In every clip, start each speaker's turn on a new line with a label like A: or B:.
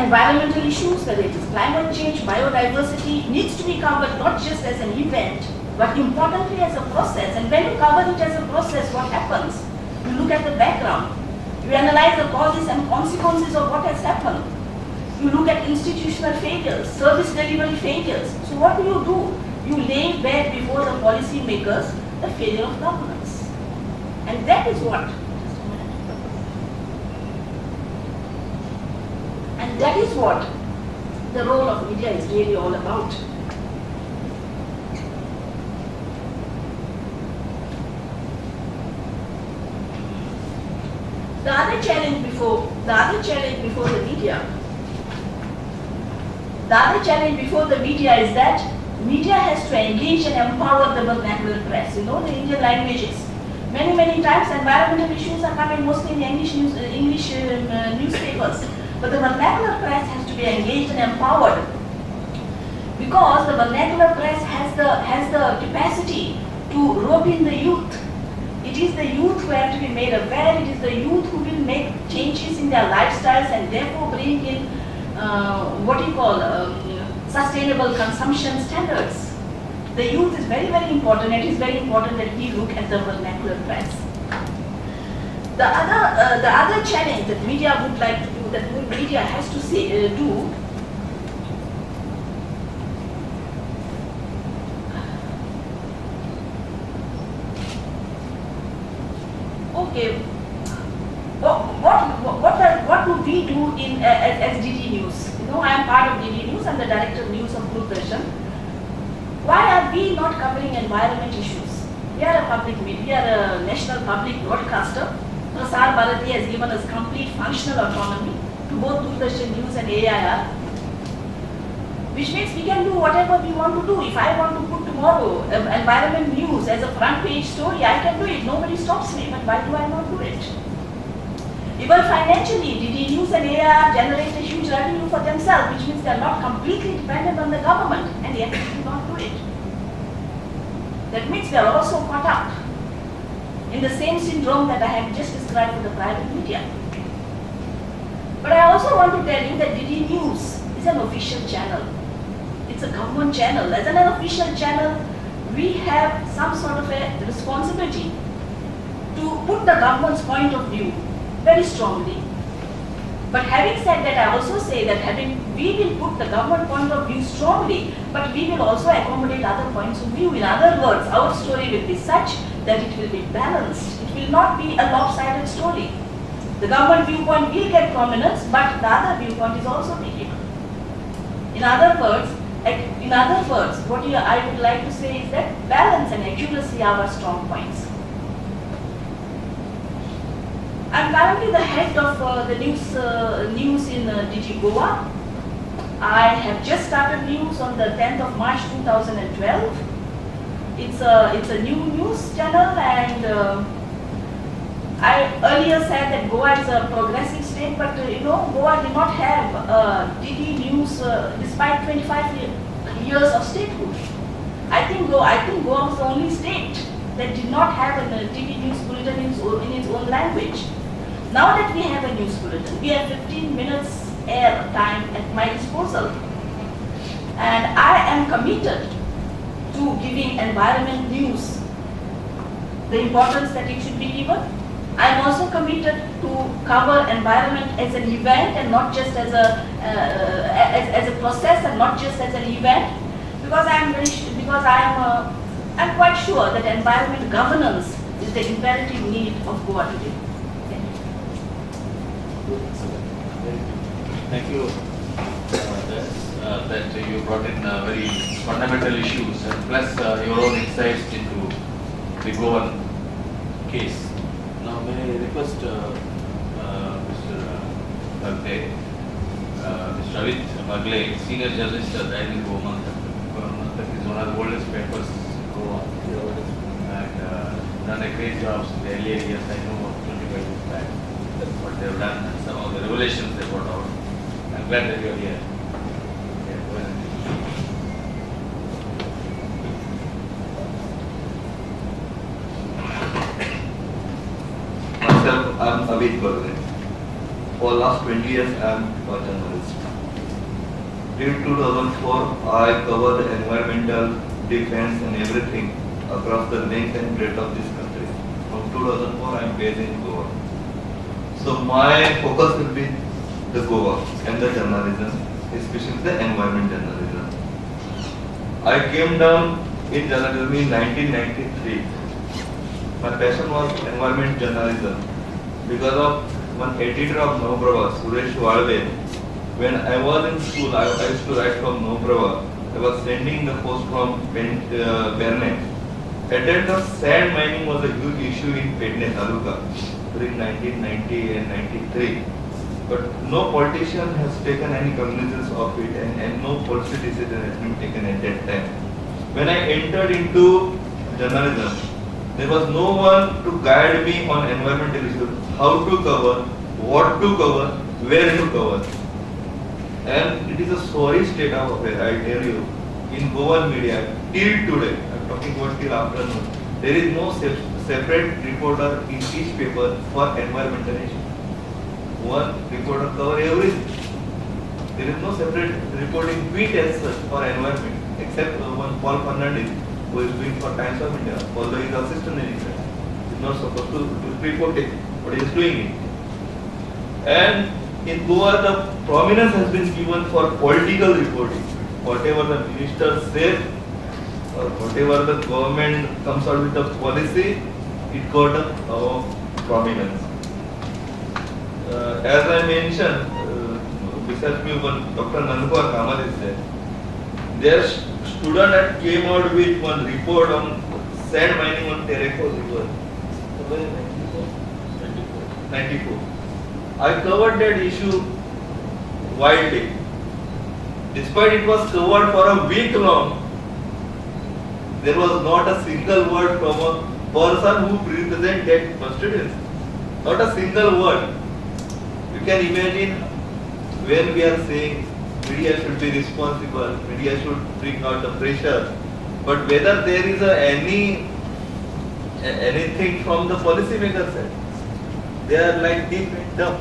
A: environmental issues, whether it is climate change, biodiversity, needs to be covered not just as an event, but importantly as a process. And when you cover it as a process, what happens? You look at the background. You analyze the causes and consequences of what has happened. You look at institutional failures, service delivery failures. So what do? You lay bare before the policy makers the failure of governance. And that is what, the role of media is really all about. The other challenge before the media is that media has to engage and empower the vernacular press. You know, the Indian languages. Many times environmental issues are coming mostly in English newspapers. But the vernacular press has to be engaged and empowered, because the vernacular press has the capacity to rope in the youth. It is the youth who have to be made aware. It is the youth who will make changes in their lifestyles and therefore bring in sustainable consumption standards. The youth is very important. It is very important that we look at the vernacular press. The other challenge that media would like to do, that media has to do, okay, what do we do as DD News? You know, I am part of DD News. I am the director of news of Doordarshan. Why are we not covering environment issues? We are a national public broadcaster. Prasar Bharati has given us complete functional autonomy to both Doordarshan News and AIR, which means we can do whatever we want to do. If I want to put tomorrow environment news as a front page story, I can do it. Nobody stops me. But why do I not do it? Even financially, DD News and AIR generate a huge revenue for themselves, which means they are not completely dependent on the government, and yet we do not do it. That means they are also caught up in the same syndrome that I have just described for the private media. But I also want to tell you that DD News is an official channel. It's a government channel. As an official channel, we have some sort of a responsibility to put the government's point of view very strongly. But having said that, I also say that we will put the government point of view strongly, but we will also accommodate other points of view. In other words, our story will be such that it will be balanced. It will not be a lopsided story. The government viewpoint will get prominence, but the other viewpoint is also taken. In other words, what I would like to say is that balance and accuracy are our strong points. I am currently the head of the news in DG Goa. I have just started news on the 10th of March 2012. It's a new news channel, and I earlier said that Goa is a progressive state, but Goa did not have DD News despite 25 years of statehood. I think Goa was the only state that did not have a DD News bulletin in its own language. Now that we have a news bulletin, we have 15 minutes air time at my disposal. And I am committed to giving environment news the importance that it should be given. I am also committed to cover environment as an event and not just as a process and not just as an event, because I'm quite sure that environment governance is the imperative need of Goa today.
B: Thank you. That you brought in very fundamental issues and plus your own insights into the Goan case. Now may I request Mr. Bagde, Mr. Avit Bagle, senior journalist at Daily GOA That is one of the oldest papers in Goa and done a great job in the early years. I know 25 years back. That's what they have done and some of the revelations they brought out. I'm glad that you are here.
C: Myself, I am Avit Bagle. For the last 20 years, I am a journalist. Till 2004, I covered the environmental, defense and everything across the length and breadth of this country. From 2004, I am based in Goa. So my focus will be the Goa and the journalism, especially the environment journalism. I came down in journalism in 1993. My passion was environment journalism because of one editor of Navaprabha, Suresh Walve. When I was in school, I used to write from Navaprabha. I was sending the post from Perne. At that time, sand mining was a huge issue in Pedne Taluka during 1990 and 93. But no politician has taken any cognizance of it and no policy decision has been taken at that time. When I entered into journalism, there was no one to guide me on environmental issues, how to cover, what to cover, where to cover. And it is a sorry state of affairs, I tell you, in GOA Media, till today, I am talking about till afternoon, there is no separate reporter in each paper for environmental issues. One reporter cover everything. There is no separate reporting beat as such for environment, except one Paul Fernandez, who is doing for Times of India, although he is assistant editor. He is not supposed to report it, but he is doing it. And in Goa, the prominence has been given for political reporting. Whatever the minister says, or whatever the government comes out with the policy, it got a prominence. As I mentioned, besides me, one Dr. Nandkumar Kamal is there. Their student had came out with one report on sand mining on Tereko River. 94. I covered that issue widely. Despite it was covered for a week long, there was not a single word from a person who represents that constituency. Not a single word. You can imagine when we are saying media should be responsible, media should bring out the pressure, but whether there is anything from the policymakers side, they are like deep and dumb.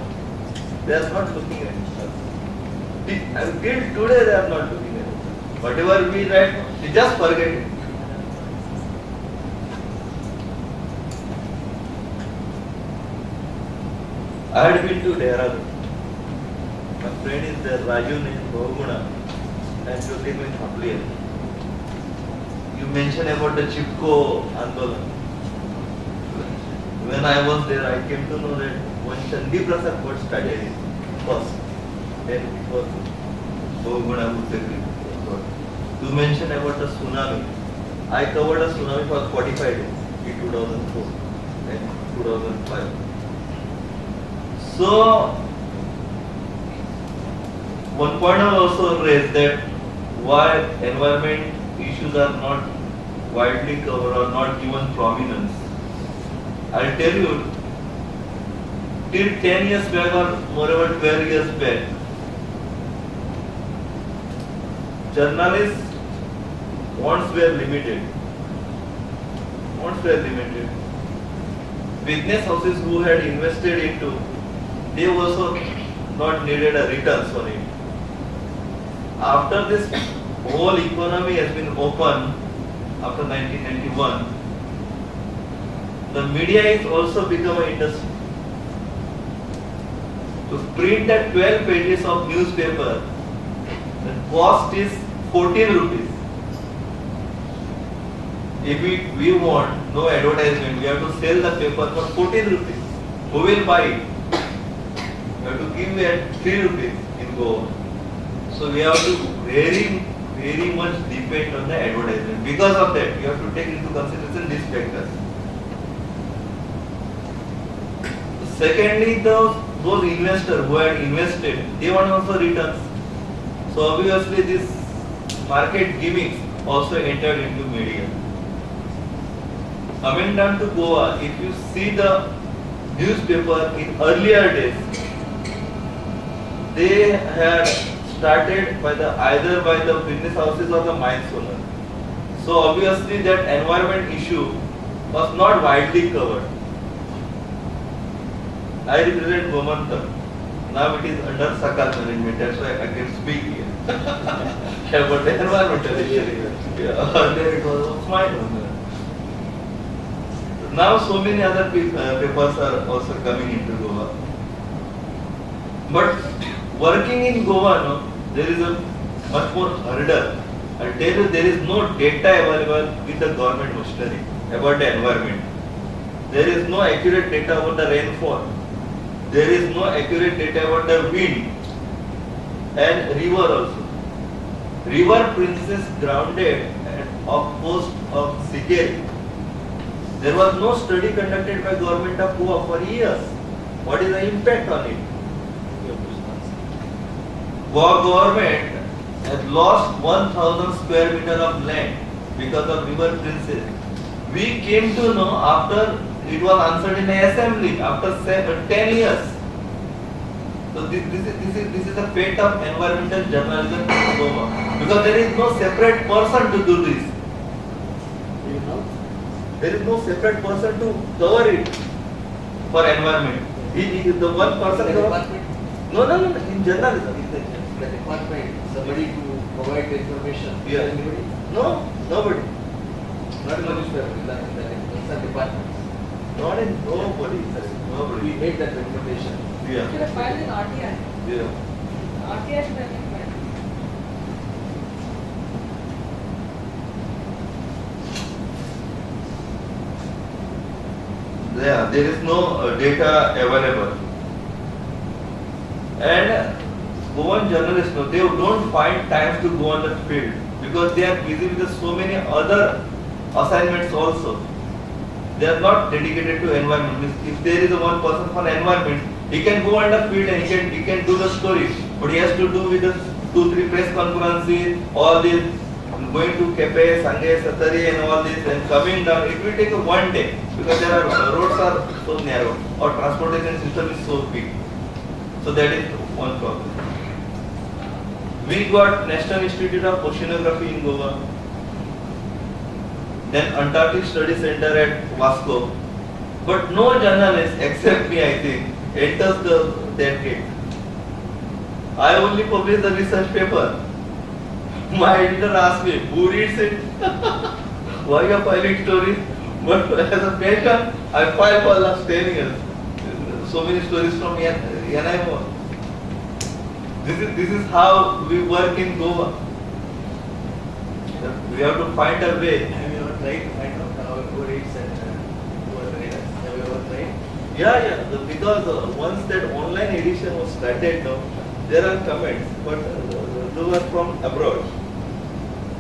C: They are not looking at it. Till today they are not looking at it. Whatever we write, we just forget it. I had been to Dehradun. My friend is there, Raju in Bahuguna, and Jyoti in Thapliya. You mentioned about the Chipko Andolan. When I was there, I came to know that one Chandi Prasad got studied it first. Then it was Bahuguna Bhutekri. You mentioned about the tsunami. I covered a tsunami for 45 days in 2004 and 2005. So, one point I also raised that why environment issues are not widely covered or not given prominence. I'll tell you, till 10 years back or moreover 12 years back, journalists' wants were limited. Business houses who had invested into, they also not needed a returns on it. After this whole economy has been open after 1991, the media is also become an industry. To print that 12 pages of newspaper, the cost is 14 rupees. If we want no advertisement, we have to sell the paper for 14 rupees. Who will buy it? We have to give at 3 rupees in Goa. So we have to very much depend on the advertisement. Because of that, you have to take into consideration these factors. Secondly, those investors who had invested, they want also returns. So obviously this market gimmicks also entered into media. Coming down to Goa, if you see the newspaper in earlier days, they had started either by the business houses or the mines owner. So obviously that environment issue was not widely covered. I represent Gomantak. now it is under Sakal management. That's why I can speak here. Yeah, but the environmental issue. Yeah, earlier it was of mine. Now so many other papers are also coming into Goa. But working in Goa, no, there is a much more hurdle. I tell you, there is no data available with the government machinery about the environment. There is no accurate data about the rainfall. There is no accurate data about the wind and river also. River Princess grounded off coast of Sigel. There was no study conducted by government of Goa for years. What is the impact on it? Goa government has lost 1,000 square meter of land because of River Princess. We came to know after it was answered in the assembly after 10 years. So this is the fate of environmental journalism in Goa, because there is no separate person to do this. You know, there is no separate person to cover it for environment. He is the one person. No, in journalism.
D: The department, somebody to provide the information.
C: Yeah.
D: Anybody?
C: No, nobody.
D: Not in the newspaper, in the department.
C: Not in nobody. Nobody.
D: We made that recommendation.
C: Yeah.
A: Should have filed in RTI.
C: Yeah.
A: RTI should have been filed.
C: There is no data available. And Goan journalists, no, they don't find time to go on the field because they are busy with so many other assignments also. They are not dedicated to environment. If there is a one person for environment, he can go on the field and he can do the story. But he has to do with the 2-3 press conferences, all this, going to Kepe, Sange, Satari and all this and coming down. It will take one day because there are roads are so narrow or transportation system is so big. So that is one problem. We got National Institute of Oceanography in Goa, then Antarctic Study Center at Vasco, but no journalist except me, I think, enters that gate. I only publish the research paper. My editor asked me, who reads it? Why you are filing stories? But as a patient, I file for the last 10 years. So many stories from NIMO. This is how we work in Goa. We have to find a way.
D: Have you ever tried to find out who reads and who are readers? Have you ever tried?
C: Yeah. Because once that online edition was started, now there are comments, but those are from abroad.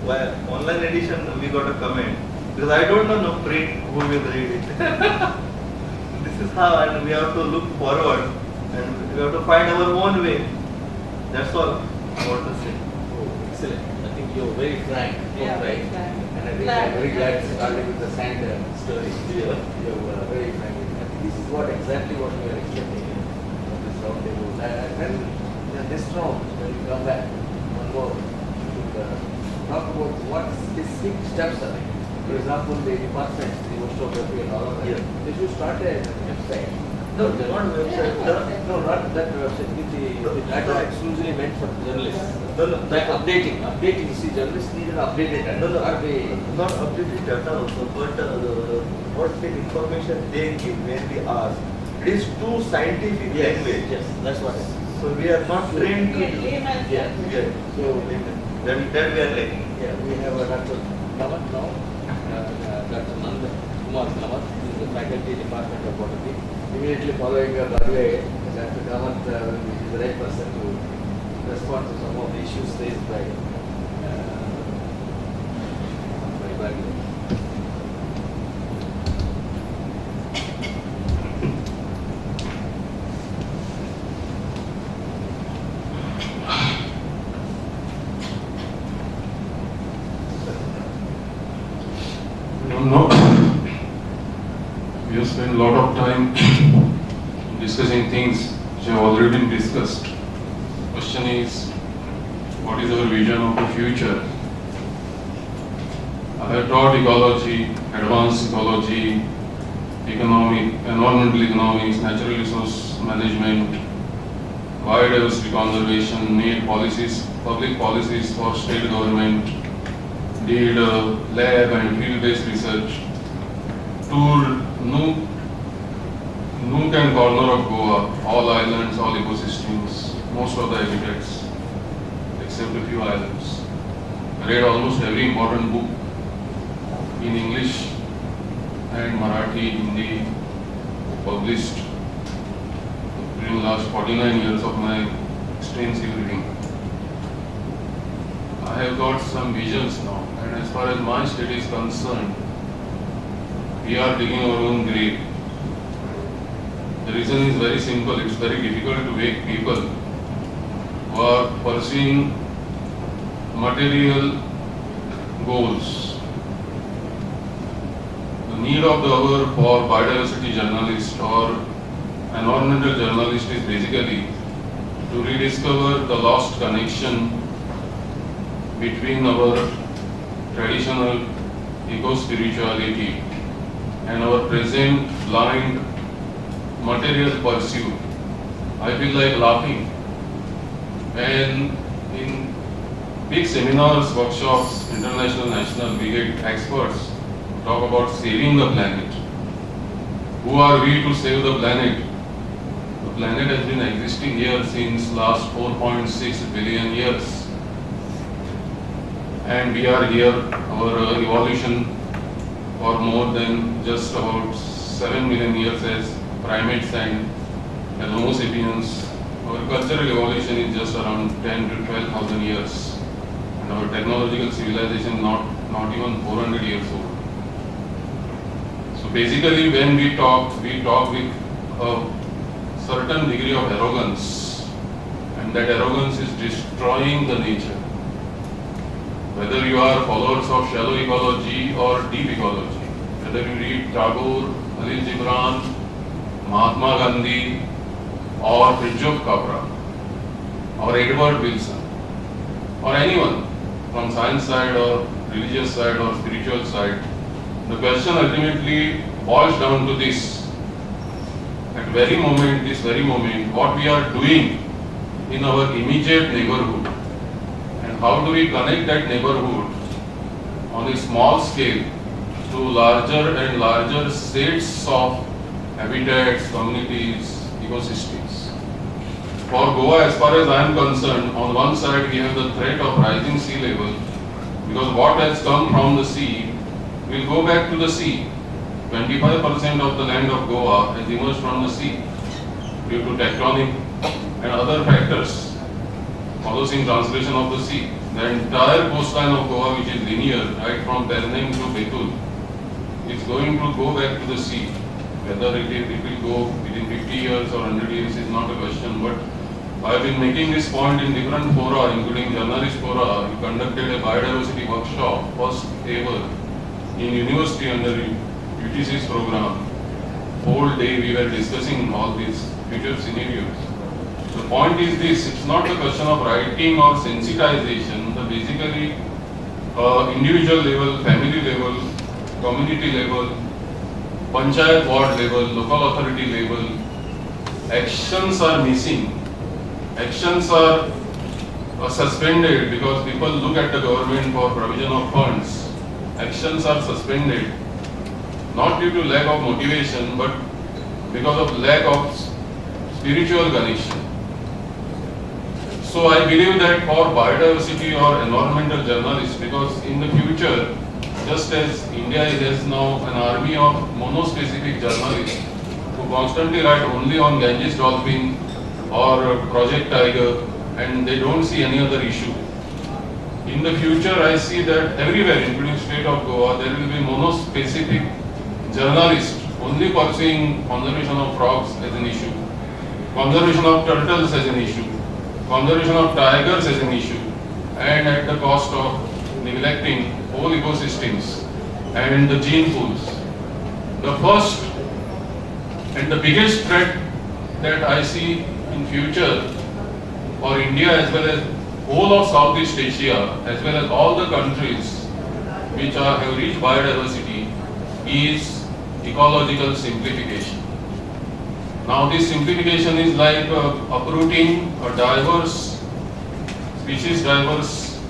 C: While online edition, we got a comment because I don't know no print who will read it. This is how, and we have to look forward, and we have to find our own way. That's all I want to say.
D: Oh, excellent. I think you're very frank.
A: Yeah,
D: Right.
A: very frank.
D: And I think
A: Glad.
D: I'm very glad to start with the sand story.
C: Yeah.
D: You're very frank. I think this is exactly what we are expecting from this roundtable. And then this round, when you come back, one more, we should talk about what specific steps are like. For example, the departments, the oceanography and all of that.
C: Yeah.
D: They should start a website.
C: No, not website.
D: No, not that website. The data exclusively meant for journalists.
C: No.
D: Like updating. See, journalists need an updated data.
C: No,
D: Are they?
C: not updated data also, but what the information they give when we ask, it is too scientific language.
D: Yes, that's what it is.
C: So we are not trained to do.
A: Layman's
D: Yeah.
A: language.
C: Yeah. So that we are lacking.
D: Yeah, we have Dr. Namat now, Dr. Nand Kumar Namat, who is the faculty department of botany. Immediately following Barwe, Dr. Namat is the right person to respond to some of the issues raised by Barwe.
E: No, we have spent a lot of time discussing things which have already been discussed. Question is, what is our vision of the future? I have taught ecology, advanced ecology, environmental economics, natural resource management, biodiversity conservation, made policies, public policies for state government, did lab and field-based research, toured nook and corner of Goa, all islands, all ecosystems, most of the habitats, except a few islands. Read almost every important book in English and Marathi, Hindi, published during the last 49 years of my extensive reading. I have got some visions now, and as far as my state is concerned, we are digging our own grave. The reason is very simple. It's very difficult to wake people who are pursuing material goals. The need of the hour for biodiversity journalist or environmental journalist is basically to rediscover the lost connection between our traditional eco-spirituality and our present blind material pursuit. I feel like laughing. And in big seminars, workshops, international, national, we get experts talk about saving the planet. Who are we to save the planet? The planet has been existing here since last 4.6 billion years. And we are here, our evolution for more than just about 7 million years as primates and as Homo sapiens. Our cultural evolution is just around 10 to 12,000 years. And our technological civilization not even 400 years old. So basically when we talk with a certain degree of arrogance, and that arrogance is destroying the nature. Whether you are followers of shallow ecology or deep ecology, whether you read Tagore, Khalil Gibran, Mahatma Gandhi, or Fritjof Capra, or Edward Wilson, or anyone from science side or religious side or spiritual side, the question ultimately boils down to this. At this very moment, what we are doing in our immediate neighborhood, and how do we connect that neighborhood on a small scale to larger and larger sets of habitats, communities, ecosystems. For Goa, as far as I am concerned, on one side we have the threat of rising sea level, because what has come from the sea will go back to the sea. 25% of the land of Goa has emerged from the sea due to tectonic and other factors causing translation of the sea. The entire coastline of Goa, which is linear, right from Pernem to Betul, is going to go back to the sea. Whether it will go within 50 years or 100 years is not a question, but I have been making this point in different fora, including journalist fora. We conducted a biodiversity workshop, first ever, in university under UTC's program. Whole day we were discussing all these future scenarios. The point is this: it's not a question of writing or sensitization. The basically individual level, family level, community level, panchayat ward level, local authority level, actions are missing. Actions are suspended because people look at the government for provision of funds. Actions are suspended, not due to lack of motivation, but because of lack of spiritual connection. So I believe that for biodiversity or environmental journalists, because in the future, just as India has now an army of monospecific journalists who constantly write only on Ganges dolphin or Project Tiger, and they don't see any other issue. In the future, I see that everywhere, including state of Goa, there will be monospecific journalists only pursuing conservation of frogs as an issue, conservation of turtles as an issue, conservation of tigers as an issue, and at the cost of neglecting whole ecosystems and the gene pools. The first and the biggest threat that I see in future for India as well as whole of Southeast Asia, as well as all the countries which have reached biodiversity, is ecological simplification. Now this simplification is like uprooting a diverse, species diverse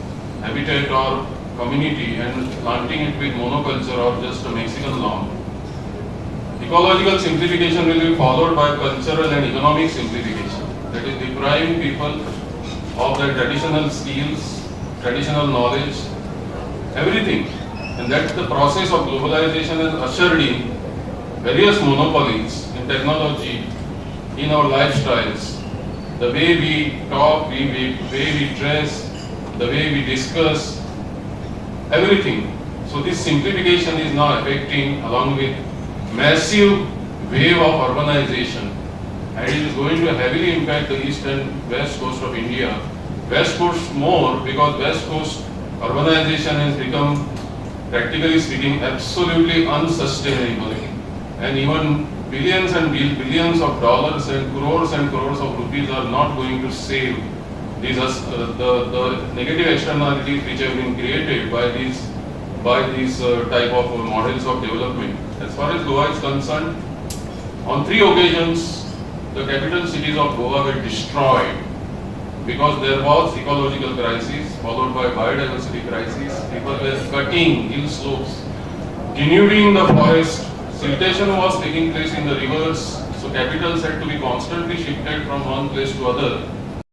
E: habitat or community and planting it with monoculture or just a Mexican lawn. Ecological simplification will be followed by cultural and economic simplification. That is depriving people of their traditional skills, traditional knowledge, everything. And that's the process of globalization has ushered in various monopolies in technology, in our lifestyles, the way we talk, the way we dress, the way we discuss, everything. So this simplification is now affecting along with massive wave of urbanization, and it is going to heavily impact the east and west coast of India. West coast more because west coast urbanization has become, practically speaking, absolutely unsustainable, and even billions and billions of dollars and crores of rupees are not going to save these the negative externalities which have been created by these type of models of development. As far as Goa is concerned, on 3 occasions the capital cities of Goa were destroyed because there was ecological crisis followed by biodiversity crisis. People were cutting hill slopes, denuding the forest, siltation was taking place in the rivers, so capitals had to be constantly shifted from one place to other.